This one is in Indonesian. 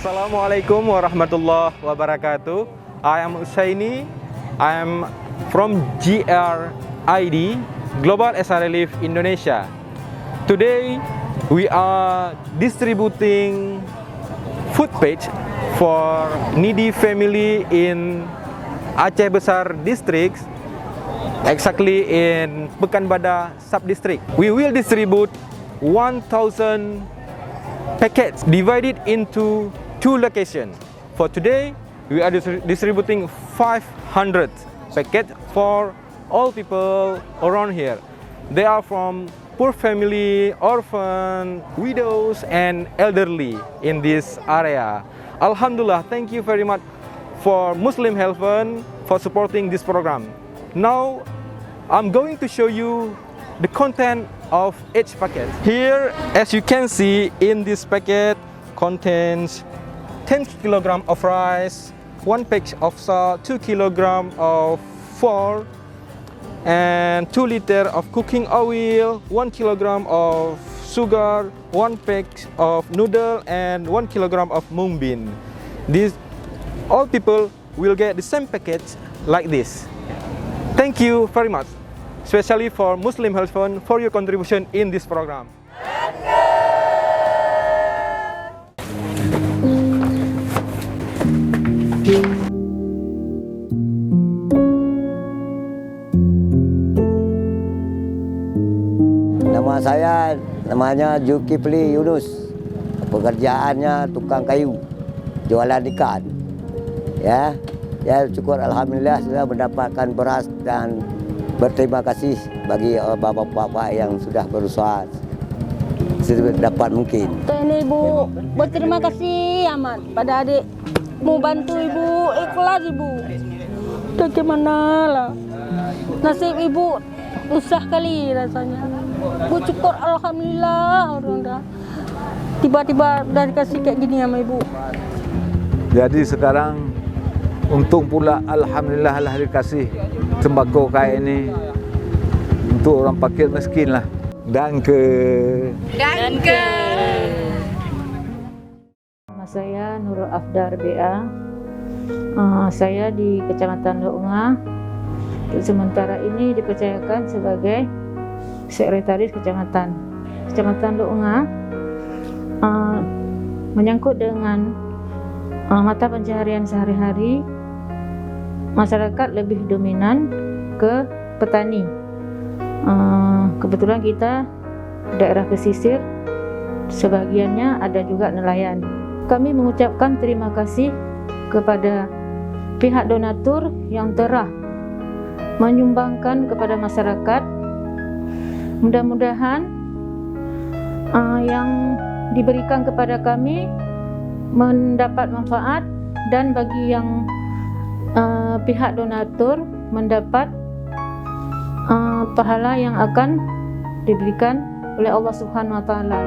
Assalamualaikum warahmatullahi wabarakatuh. I am Usaini. I am from GRID, Global SR Relief Indonesia. Today we are distributing food package for needy family in Aceh Besar District, exactly in Pekanbadak Sub-District. We will distribute 1,000 packets divided into two locations. For today, we are distributing 500 packets for all people around here. They are from poor family, orphan, widows, and elderly in this area. Alhamdulillah, thank you very much for Muslim Health Fund for supporting this program. Now, I'm going to show you the content of each packet. Here, as you can see, in this packet contains 10 kg of rice, 1 pack of salt, 2 kg of flour, and 2 liter of cooking oil, 1 kg of sugar, 1 pack of noodle, and 1 kg of mung bean. These all people will get the same package like this. Thank you very much, especially for Muslim Health Fund for your contribution in this program. Nama saya namanya Zulkifli Yunus. Pekerjaannya tukang kayu, jualan ikan. Ya, syukur alhamdulillah sudah mendapatkan beras dan berterima kasih bagi bapak-bapak yang sudah berusaha sedapat mungkin. Ini Ibu berterima kasih amat pada adik, mau bantu Ibu, ikhlas Ibu. Bagaimana lah nasib Ibu, susah kali rasanya. Bu syukur alhamdulillah orang dah tiba-tiba udah dikasih kayak gini sama Ibu. Jadi sekarang untung pula alhamdulillah lah dikasih sembako kayak ini untuk orang fakir miskin lah. Danke. Nama saya Nurul Afdar BA. Saya di Kecamatan Loonga. Sementara ini dipercayakan sebagai Sekretaris Kecamatan Loonga. Menyangkut dengan mata pencaharian sehari-hari, masyarakat lebih dominan ke petani. Kebetulan kita daerah pesisir, sebagiannya ada juga nelayan. Kami mengucapkan terima kasih kepada pihak donatur yang telah menyumbangkan kepada masyarakat. Mudah-mudahan yang diberikan kepada kami mendapat manfaat, dan bagi yang pihak donatur mendapat pahala yang akan diberikan oleh Allah Subhanahu wa Ta'ala.